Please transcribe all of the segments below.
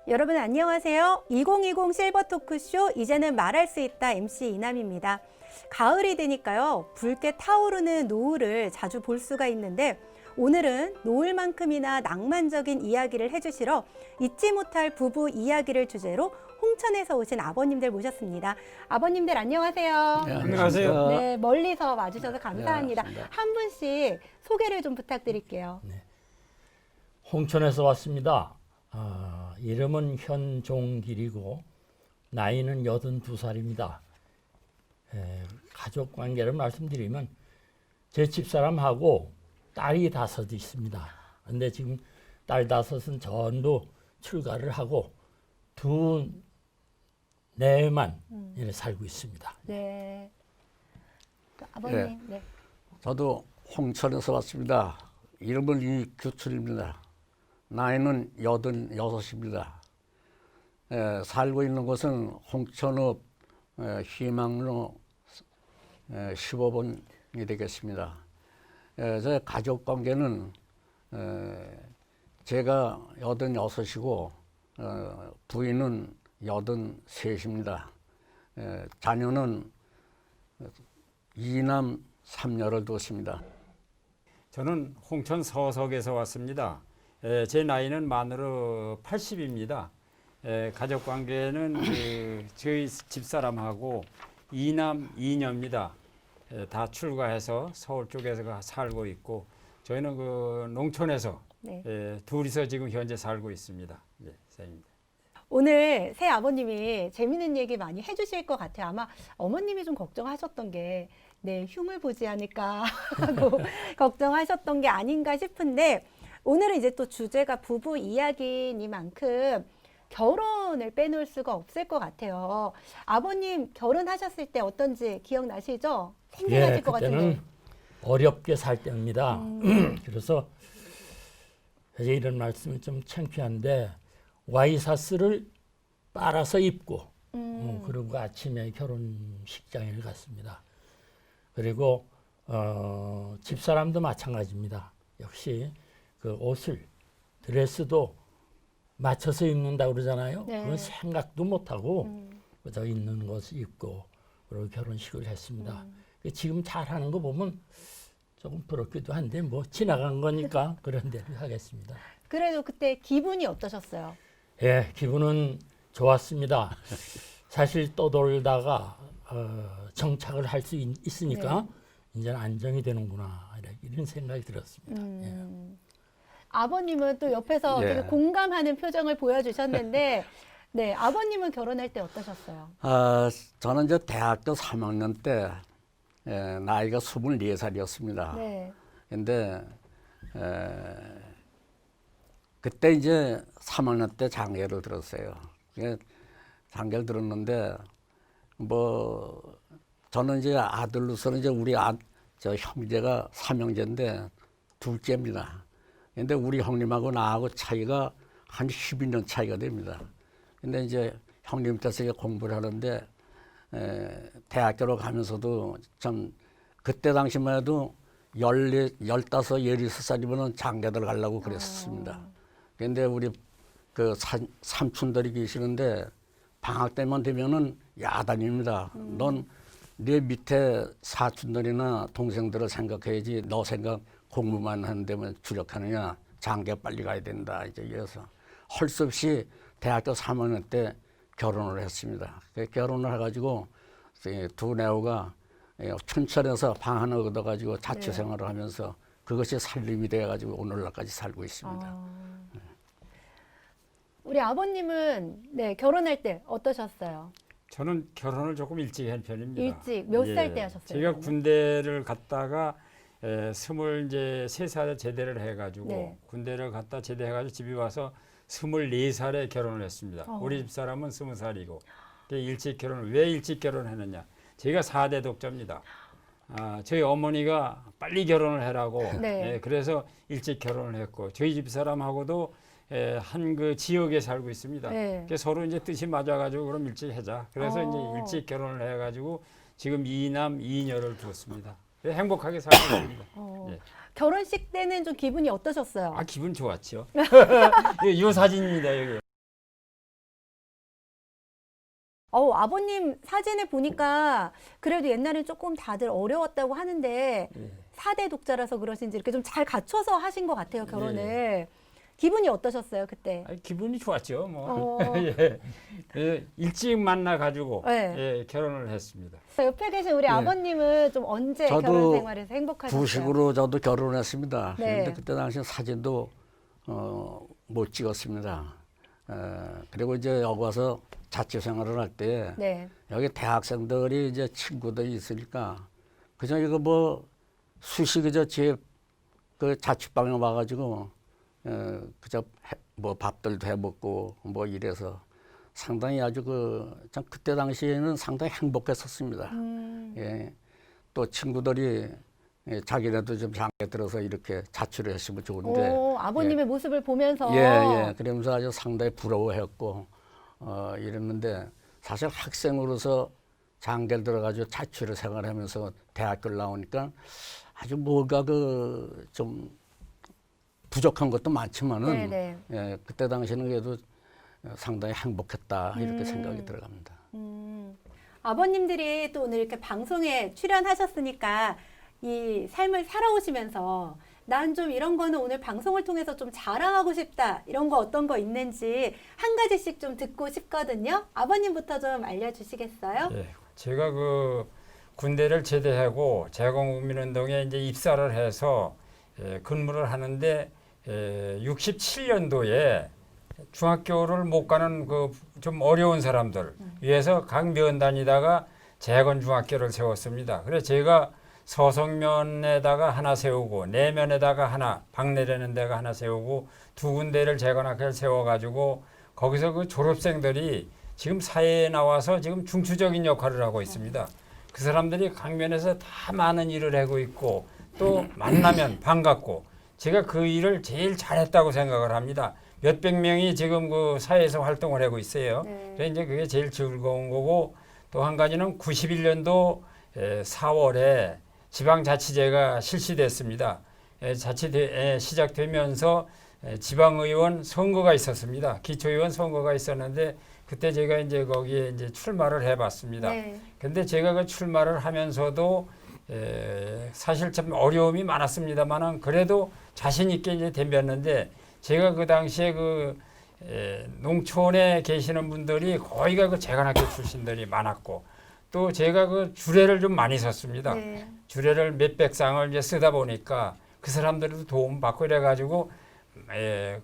여러분 안녕하세요. 2020 실버 토크쇼 이제는 말할 수 있다 MC 이남입니다. 가을이 되니까요. 붉게 타오르는 노을을 자주 볼 수가 있는데 오늘은 노을만큼이나 낭만적인 이야기를 해주시러 잊지 못할 부부 이야기를 주제로 홍천에서 오신 아버님들 모셨습니다. 아버님들 안녕하세요. 네, 안녕하세요. 네, 멀리서 와주셔서 감사합니다. 네, 한 분씩 소개를 좀 부탁드릴게요. 네. 홍천에서 왔습니다. 이름은 현종길이고 나이는 82살입니다. 가족 관계를 말씀드리면 제 집사람하고 딸이 5 있습니다. 근데 지금 딸 5은 전부 출가를 하고 2네만 살고 있습니다. 네. 또 아버님, 네. 저도 홍천에서 왔습니다. 이름은 이규철입니다. 나이는 86입니다. 살고 있는 곳은 홍천읍 희망로 15번이 되겠습니다. 제 가족 관계는 제가 86이고 부인은 83입니다. 자녀는 2남 3녀를 두었습니다. 저는 홍천 서석에서 왔습니다. 제 나이는 만으로 80입니다. 가족 관계는 저희 집사람하고 2남 2녀입니다. 다 출가해서 서울 쪽에서 살고 있고 저희는 그 농촌에서 네. 둘이서 지금 현재 살고 있습니다. 네, 이상입니다. 오늘 새 아버님이 재밌는 얘기 많이 해주실 것 같아요. 아마 어머님이 좀 걱정하셨던 게 네, 흉을 보지 않을까 하고 걱정하셨던 게 아닌가 싶은데 오늘은 이제 또 주제가 부부 이야기니만큼 결혼을 빼놓을 수가 없을 것 같아요. 아버님 결혼하셨을 때 어떤지 기억나시죠? 생생하실 것 같은데. 그때는 어렵게 살 때입니다. 그래서 이제 이런 말씀은 좀 창피한데 와이사스를 빨아서 입고 그리고 아침에 결혼식장에 갔습니다. 그리고 집사람도 마찬가지입니다. 역시 그 옷을 드레스도 맞춰서 입는다고 그러잖아요. 네. 그건 생각도 못하고 그저 있는 것을 입고 그리고 결혼식을 했습니다. 지금 잘하는 거 보면 조금 부럽기도 한데 뭐 지나간 거니까 그런 대로 하겠습니다. 그래도 그때 기분이 어떠셨어요? 예, 기분은 좋았습니다. 사실 떠돌다가 정착을 할 수 있으니까 이제는 안정이 되는구나 이런 생각이 들었습니다. 아버님은 또 옆에서 예. 되게 공감하는 표정을 보여주셨는데 네, 아버님은 결혼할 때 어떠셨어요? 저는 이제 대학교 3학년 때 나이가 24살이었습니다. 네. 근데 그때 이제 3학년 때 장애를 들었어요. 장애를 들었는데 뭐 저는 이제 아들로서는 이제 우리 저 형제가 3형제인데 둘째입니다. 근데 우리 형님하고 나하고 차이가 한 12년 차이가 됩니다. 근데 이제 형님 밑에서 공부를 하는데 대학교로 가면서도 참 그때 당시만 해도 15, 16살이면 장가들 가려고 그랬었습니다. 근데 우리 그 삼촌들이 계시는데 방학 때만 되면은 야단입니다. 넌 네 밑에 사촌들이나 동생들을 생각해야지 너 생각 공부만 하는 데만 주력하느냐. 장가 빨리 가야 된다. 이제 이어서 할 수 없이 대학교 3학년 때 결혼을 했습니다. 결혼을 해가지고 두 내우가 춘천에서 방 하나 얻어가지고 자취 생활을 하면서 그것이 살림이 돼가지고 오늘날까지 살고 있습니다. 우리 아버님은 네, 결혼할 때 어떠셨어요? 저는 결혼을 조금 일찍 한 편입니다. 일찍 몇 살 때 하셨어요? 제가 그러면? 군대를 갔다가 23살에 제대를 해가지고 네. 군대를 갔다 제대해가지고 집에 와서 24살에 결혼을 했습니다. 우리 집사람은 20살이고 일찍 결혼을 왜 일찍 결혼했느냐? 제가 4대 독자입니다. 저희 어머니가 빨리 결혼을 해라고 네. 그래서 일찍 결혼을 했고 저희 집사람하고도 한 그 지역에 살고 있습니다. 네. 서로 이제 뜻이 맞아가지고 그럼 일찍 하자. 그래서 이제 어. 일찍 결혼을 해가지고 지금 2남 2녀를 두었습니다. 행복하게 살고 있습니다. 예. 결혼식 때는 좀 기분이 어떠셨어요? 기분 좋았죠. 이 사진입니다, 여기. 아버님 사진을 보니까 그래도 옛날엔 조금 다들 어려웠다고 하는데 예. 4대 독자라서 그러신지 이렇게 좀 잘 갖춰서 하신 것 같아요, 결혼을. 기분이 어떠셨어요, 그때? 아니, 기분이 좋았죠. 뭐 어. 예. 일찍 만나 가지고 네. 예, 결혼을 했습니다. 옆에 계신 우리 아버님은 좀 언제 저도 결혼 생활에서 행복하셨어요? 부식으로 저도 결혼했습니다. 네. 그런데 그때 당시 사진도 못 찍었습니다. 그리고 이제 여기 와서 자취 생활을 할 때 네. 여기 대학생들이 이제 친구들이 있으니까 그저 이거 뭐 수시 그저 집그 자취방에 와가지고 그저 뭐 밥들도 해 먹고 뭐 이래서 상당히 아주 참 그때 당시에는 상당히 행복했었습니다. 예. 또 친구들이 자기네도 좀 장에 들어서 이렇게 자취를 했으면 좋은데 아버님의 모습을 보면서 예. 그러면서 아주 상당히 부러워했고 이랬는데 사실 학생으로서 장계를 들어가지고 자취를 생활하면서 대학교를 나오니까 아주 뭐가 좀 부족한 것도 많지만은 네네. 예, 그때 당시에는 그래도 상당히 행복했다 이렇게 생각이 들어갑니다. 아버님들이 또 오늘 이렇게 방송에 출연하셨으니까 이 삶을 살아오시면서 난 좀 이런 거는 오늘 방송을 통해서 좀 자랑하고 싶다. 이런 거 어떤 거 있는지 한 가지씩 좀 듣고 싶거든요. 아버님부터 좀 알려주시겠어요? 예, 제가 그 군대를 제대하고 재공국민운동에 이제 입사를 해서 근무를 하는데 67년도에 중학교를 못 가는 그 좀 어려운 사람들 위해서 각 면 다니다가 재건 중학교를 세웠습니다. 그래서 제가 서성면에다가 하나 세우고 내면에다가 하나 박내라는 데가 하나 세우고 두 군데를 재건학교를 세워가지고 거기서 그 졸업생들이 지금 사회에 나와서 지금 중추적인 역할을 하고 있습니다. 그 사람들이 강면에서 다 많은 일을 하고 있고 또 만나면 반갑고 제가 그 일을 제일 잘했다고 생각을 합니다. 몇백 명이 지금 그 사회에서 활동을 하고 있어요. 네. 그래서 이제 그게 제일 즐거운 거고 또 한 가지는 91년도 4월에 지방자치제가 실시됐습니다. 시작되면서 지방의원 선거가 있었습니다. 기초의원 선거가 있었는데 그때 제가 이제 거기에 이제 출마를 해봤습니다. 네. 근데 제가 그 출마를 하면서도 사실 참 어려움이 많았습니다만은 그래도 자신 있게 이제 덤볐는데 제가 그 당시에 농촌에 계시는 분들이 거의가 그 재건학교 출신들이 많았고 또 제가 그 주례를 좀 많이 썼습니다. 네. 주례를 몇백 쌍을 이제 쓰다 보니까 그 사람들도 도움 받고 이래가지고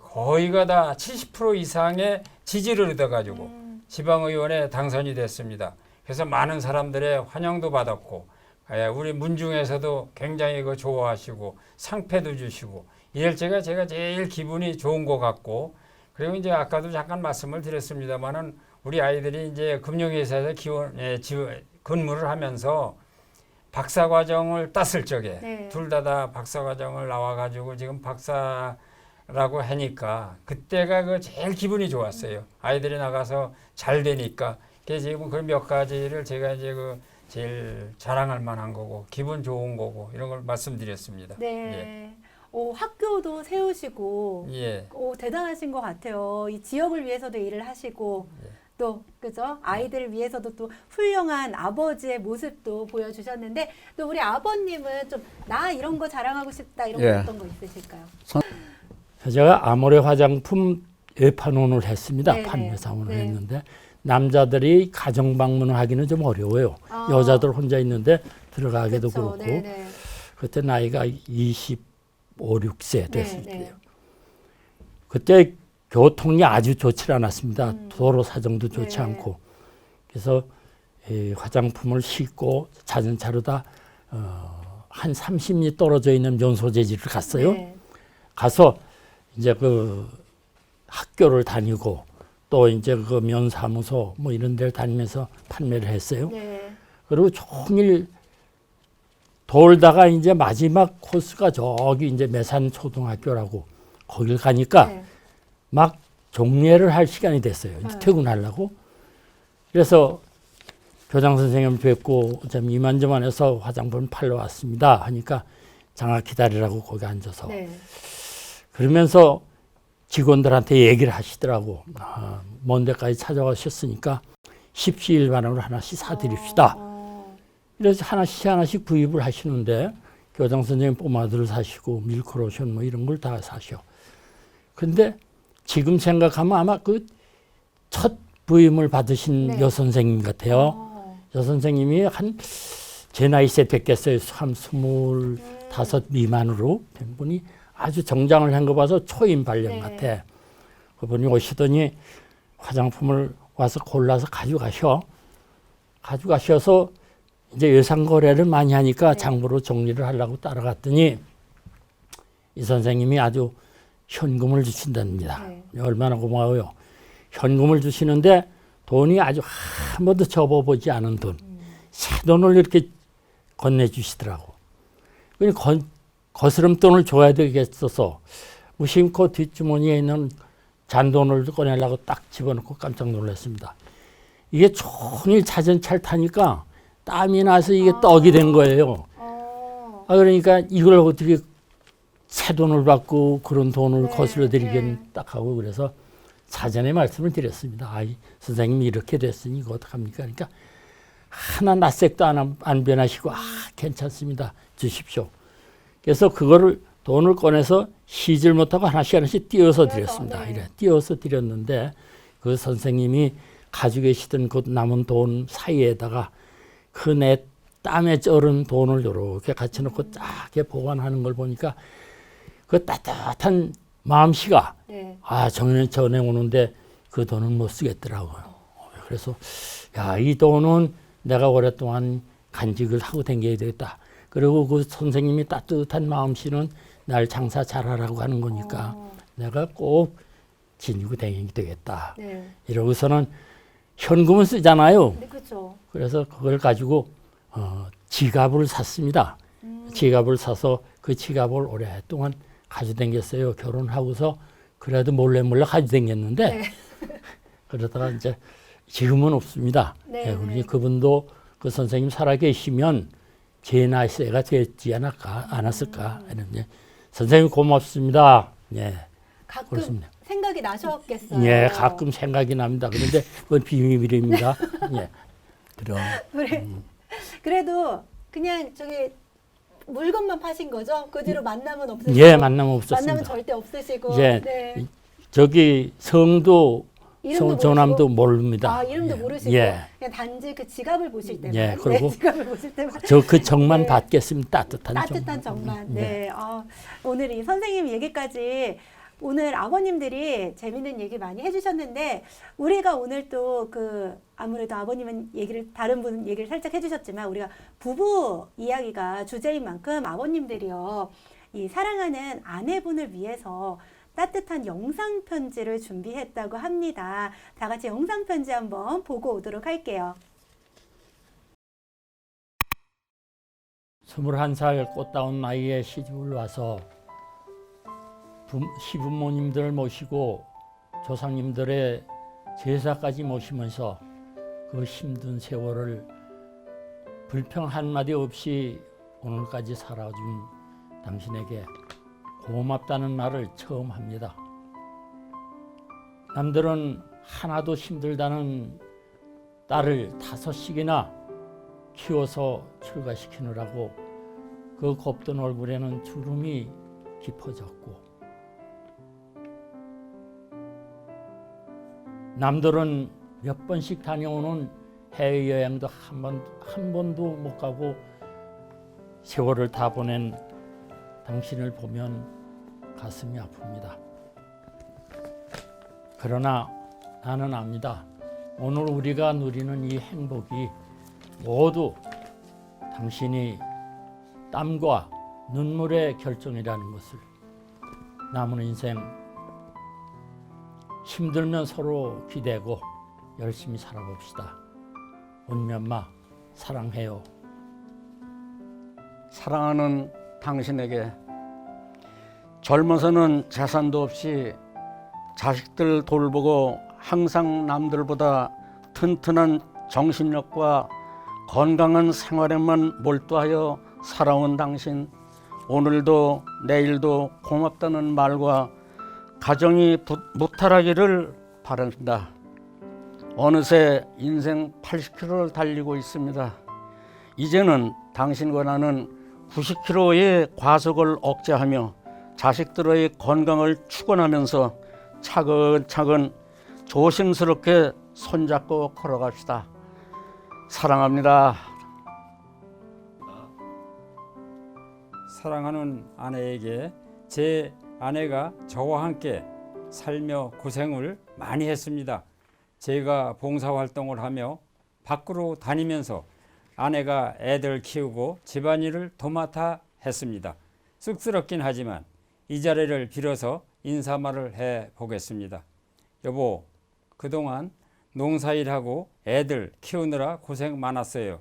거의가 다 70% 이상의 지지를 얻어가지고 지방의원에 당선이 됐습니다. 그래서 많은 사람들의 환영도 받았고 우리 문중에서도 굉장히 그 좋아하시고 상패도 주시고 이럴 제가 제일 기분이 좋은 것 같고 그리고 이제 아까도 잠깐 말씀을 드렸습니다만은 우리 아이들이 이제 금융회사에서 근무를 하면서 박사과정을 땄을 적에 네. 둘 다 박사과정을 나와가지고 지금 박사라고 하니까 그때가 그 제일 기분이 좋았어요. 아이들이 나가서 잘 되니까 그래서 지금 그 몇 가지를 제가 이제 제일 자랑할 만한 거고 기분 좋은 거고 이런 걸 말씀드렸습니다. 네. 학교도 세우시고 예. 대단하신 것 같아요. 이 지역을 위해서도 일을 하시고 또 그죠? 아이들을 위해서도 또 훌륭한 아버지의 모습도 보여주셨는데 또 우리 아버님은 좀 나 이런 거 자랑하고 싶다 이런 거 예. 어떤 거 있으실까요? 제가 아모레 화장품 외판원을 했습니다. 네네. 판매 사원을 네. 했는데 남자들이 가정 방문을 하기는 좀 어려워요. 여자들 혼자 있는데 들어가기도 그쵸. 그렇고 네네. 그때 나이가 25, 6세 됐을 네, 네. 때요. 그때 교통이 아주 좋지 않았습니다. 도로 사정도 좋지 네. 않고 그래서 화장품을 싣고 자전차로 다 한 30리 떨어져 있는 면소재지를 갔어요. 네. 가서 이제 그 학교를 다니고 또 이제 그 면사무소 뭐 이런 데를 다니면서 판매를 했어요. 네. 그리고 종일 돌다가 이제 마지막 코스가 저기 이제 매산 초등학교라고 거길 가니까 네. 막 종례를 할 시간이 됐어요. 이제 네. 퇴근하려고. 그래서 교장 선생님 뵙고 좀 이만저만 해서 화장품 팔러 왔습니다 하니까 장학 기다리라고 거기 앉아서 네. 그러면서 직원들한테 얘기를 하시더라고. 먼 데까지 찾아가셨으니까 십시일반으로 하나씩 사드립시다. 그래서 하나씩 하나씩 구입을 하시는데 교장 선생님 포마드를 사시고 밀크로션 뭐 이런 걸 다 사셔. 근데 지금 생각하면 아마 그 첫 부임을 받으신 네. 여선생님 같아요. 여선생님이 제 나이 때 뵙겠어요. 한 25 미만으로 된 분이 아주 정장을 한 거 봐서 초임 발령 네. 같아. 그분이 오시더니 화장품을 와서 골라서 가져가셔서 이제 예상 거래를 많이 하니까 네. 장부로 정리를 하려고 따라갔더니 이 선생님이 아주 현금을 주신답니다. 네. 얼마나 고마워요. 현금을 주시는데 돈이 아주 한 번도 접어보지 않은 돈, 새 돈을 이렇게 건네주시더라고. 거스름 돈을 줘야 되겠어서 무심코 뒷주머니에 있는 잔돈을 꺼내려고 딱 집어넣고 깜짝 놀랐습니다. 이게 종일 자전차를 타니까 땀이 나서 이게 떡이 된 거예요. 그러니까 이걸 어떻게 새 돈을 받고 그런 돈을 네, 거슬러 드리긴 네. 딱 하고 그래서 사전에 말씀을 드렸습니다. 선생님이 이렇게 됐으니 이거 어떡합니까? 그러니까 하나 낯색도 안 변하시고 괜찮습니다. 주십시오. 그래서 그거를 돈을 꺼내서 시질 못하고 하나씩 띄어서 드렸습니다. 네. 이래 띄어서 드렸는데 그 선생님이 가지고 계시던 그 남은 돈 사이에다가 그 내 땀에 쩔은 돈을 이렇게 같이 놓고 쫙 보관하는 걸 보니까 그 따뜻한 마음씨가 네. 전에 오는데 그 돈은 못 쓰겠더라고요. 그래서 이 돈은 내가 오랫동안 간직을 하고 다녀야 되겠다. 그리고 그 선생님이 따뜻한 마음씨는 날 장사 잘하라고 하는 거니까 내가 꼭 지니고 다녀야 되겠다. 네. 이러고서는 현금은 쓰잖아요. 네, 그렇죠. 그래서 그걸 가지고 지갑을 샀습니다. 지갑을 사서 그 지갑을 오랫동안 가지고 다녔어요. 결혼하고서 그래도 몰래 가지고 다녔는데 네. 그러다가 이제 지금은 없습니다. 네, 예, 그러니 네. 그분도 그 선생님 살아계시면 제 나이가 되지 않았을까 하는데 선생님 고맙습니다. 예, 가끔 그렇습니다. 생각이 나셨겠어요. 예, 가끔 생각이 납니다. 그런데 그건 비밀입니다. 예, 그럼 그래도 그냥 저기 물건만 파신 거죠? 그 뒤로 만남은 없으시고. 예, 만남 없었습니다. 만남은 절대 없으시고. 예, 네. 저기 성도 이름도 전함도 모르시고? 모릅니다. 이름도 예, 모르시고 예. 그냥 단지 그 지갑을 보실 때만. 예, 그리고 지갑을 보실 때만. 저 그 정만 네. 받겠습니다. 따뜻한 따뜻한 정만. 네. 오늘 이 선생님 얘기까지 오늘 아버님들이 재밌는 얘기 많이 해주셨는데 우리가 오늘 또 아무래도 아버님은 다른 분 얘기를 살짝 해주셨지만 우리가 부부 이야기가 주제인 만큼 아버님들이요 이 사랑하는 아내분을 위해서 따뜻한 영상 편지를 준비했다고 합니다. 다 같이 영상 편지 한번 보고 오도록 할게요. 21살 꽃다운 나이에 시집을 와서 시부모님들 모시고 조상님들의 제사까지 모시면서 그 힘든 세월을 불평 한마디 없이 오늘까지 살아준 당신에게 고맙다는 말을 처음 합니다. 남들은 하나도 힘들다는 딸을 5씩이나 키워서 출가시키느라고 그 곱던 얼굴에는 주름이 깊어졌고 남들은 몇 번씩 다녀오는 해외여행도 한 번도 못 가고 세월을 다 보낸 당신을 보면 가슴이 아픕니다. 그러나 나는 압니다. 오늘 우리가 누리는 이 행복이 모두 당신이 땀과 눈물의 결정이라는 것을 남은 인생 힘들면 서로 기대고 열심히 살아봅시다. 은면마 사랑해요. 사랑하는 당신에게 젊어서는 재산도 없이 자식들 돌보고 항상 남들보다 튼튼한 정신력과 건강한 생활에만 몰두하여 살아온 당신, 오늘도 내일도 고맙다는 말과 가정이 무탈하기를 바랍니다. 어느새 인생 80km를 달리고 있습니다. 이제는 당신과 나는 90km의 과속을 억제하며 자식들의 건강을 축원하면서 차근차근 조심스럽게 손잡고 걸어갑시다. 사랑합니다. 사랑하는 아내에게 제 아내가 저와 함께 살며 고생을 많이 했습니다. 제가 봉사활동을 하며 밖으로 다니면서 아내가 애들 키우고 집안일을 도맡아 했습니다. 쑥스럽긴 하지만 이 자리를 빌어서 인사말을 해보겠습니다. 여보, 그동안 농사일하고 애들 키우느라 고생 많았어요.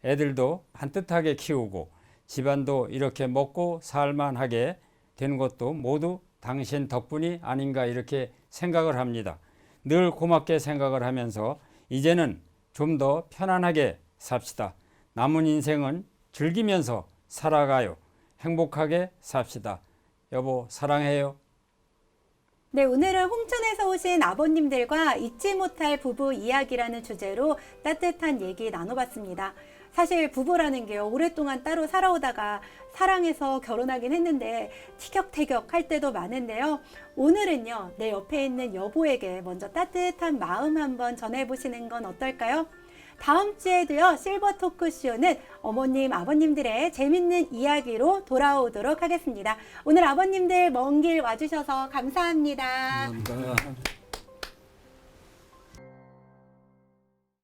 애들도 반듯하게 키우고 집안도 이렇게 먹고 살만하게 된 것도 모두 당신 덕분이 아닌가 이렇게 생각을 합니다. 늘 고맙게 생각을 하면서 이제는 좀 더 편안하게 삽시다. 남은 인생은 즐기면서 살아가요. 행복하게 삽시다. 여보, 사랑해요. 네, 오늘은 홍천에서 오신 아버님들과 잊지 못할 부부 이야기라는 주제로 따뜻한 얘기 나눠봤습니다. 사실 부부라는 게요, 오랫동안 따로 살아오다가 사랑해서 결혼하긴 했는데 티격태격 할 때도 많은데요. 오늘은요, 내 옆에 있는 여보에게 먼저 따뜻한 마음 한번 전해보시는 건 어떨까요? 다음 주에도요, 실버 토크쇼는 어머님, 아버님들의 재밌는 이야기로 돌아오도록 하겠습니다. 오늘 아버님들 먼 길 와주셔서 감사합니다. 감사합니다.